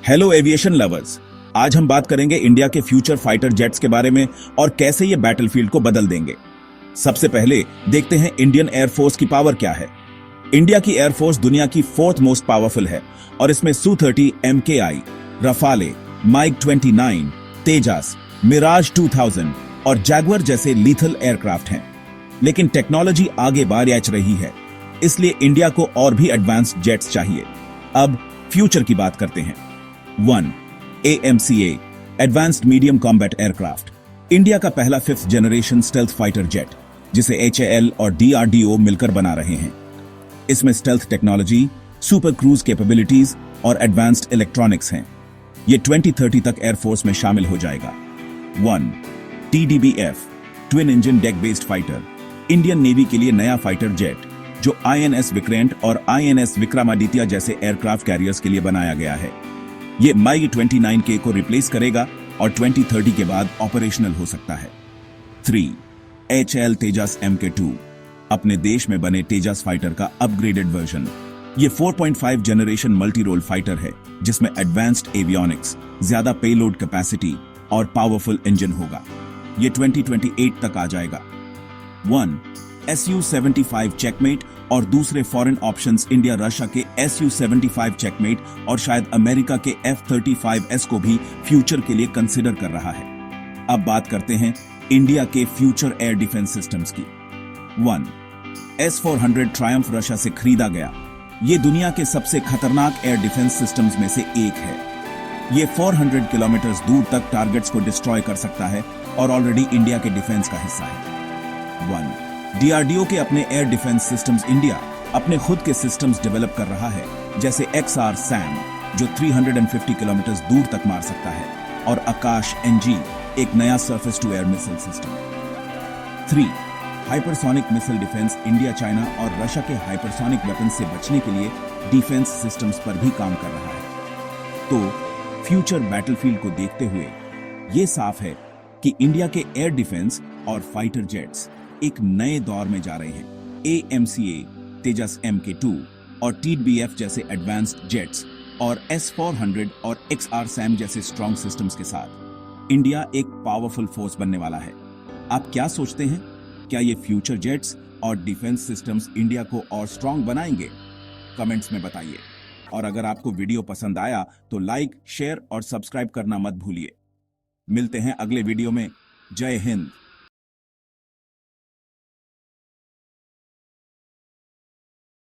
Hello aviation lovers. आज हम बात करेंगे इंडिया के फ्यूचर फाइटर जेट्स के बारे में और कैसे ये बैटलफील्ड को बदल देंगे। सबसे पहले देखते हैं इंडियन एयरफोर्स की पावर क्या है। इंडिया की एयरफोर्स दुनिया की 4th मोस्ट पावरफुल है और इसमें Su-30 MKI, रफाले, माइग 29, तेजस, मिराज 2000 और जैगुआर जैसे लीथल एयरक्राफ्ट हैं। लेकिन टेक्नोलॉजी आगे बढ़ रही है, इसलिए इंडिया को और भी एडवांस्ड जेट्स चाहिए। अब फ्यूचर की बात करते हैं। 1. AMCA advanced medium combat aircraft, India का पहला 5th generation stealth fighter jet, जिसे HAL और DRDO मिलकर बना रहे हैं। इसमें stealth technology, super cruise capabilities और एडवांस्ड इलेक्ट्रॉनिक्स हैं। ये 2030 तक एयरफोर्स में शामिल हो जाएगा। 1. TDBF twin engine deck based fighter, Indian navy के लिए नया फाइटर जेट जो INS विक्रांत और INS विक्रमादित्य जैसे एयरक्राफ्ट कैरियर्स के लिए बनाया गया है। ये माइग 29K को रिप्लेस करेगा और 2030 के बाद ऑपरेशनल हो सकता है। 3. HAL तेजस MK2 अपने देश में बने तेजस फाइटर का अपग्रेडेड वर्जन। ये 4.5 जनरेशन मल्टी रोल फाइटर है जिसमें एडवांस्ड एवियोनिक्स, ज्यादा पेलोड कैपेसिटी और पावरफुल इंजन होगा। ये 2028 तक आ जाएगा। 1. Su-75 चेकमेट और दूसरे फॉरेन ऑप्शंस इंडिया रशिया के Su-75 चेकमेट और शायद अमेरिका के F-35S को भी फ्यूचर के लिए कंसिडर कर रहा है। अब बात करते हैं इंडिया के फ्यूचर एयर डिफेंस सिस्टम्स की। 1. S-400 ट्रायम्फ रशिया से खरीदा गया। ये दुनिया के सबसे खतरनाक एयर डिफेंस सिस्टम्स में से एक है। ये 400 किलोमीटर दूर तक टारगेट्स को डिस्ट्रॉय कर सकता है और ऑलरेडी इंडिया के डिफेंस का हिस्सा है। 1. DRDO के अपने एयर डिफेंस सिस्टम्स, इंडिया अपने खुद के सिस्टम्स डेवलप कर रहा है, जैसे XR-SAM जो 350 किलोमीटर दूर तक मार सकता है और आकाश NG एक नया surface to air missile system. 3. Hypersonic missile defence, India China और रशिया के हाइपरसोनिक वेपन से बचने के लिए डिफेंस सिस्टम्स पर भी काम कर रहा है। तो फ्यूचर बैटलफील्ड को देखते हुए ये साफ है कि इंडिया के एयर डिफेंस और फाइटर जेट्स एक नए दौर में जा रहे हैं। AMCA, तेजस MK2 और TDBF जैसे एडवांस्ड जेट्स और S-400 और XR-SAM जैसे स्ट्रॉन्ग सिस्टम्स के साथ इंडिया एक पावरफुल फोर्स बनने वाला है। आप क्या सोचते हैं? क्या ये फ्यूचर जेट्स और डिफेंस सिस्टम्स इंडिया को और स्ट्रॉन्ग बनाएंगे? कमेंट्स में बताइए। और अगर आपको वीडियो पसंद आया तो लाइक, शेयर और सब्सक्राइब करना मत भूलिए। मिलते हैं अगले वीडियो में। जय हिंद।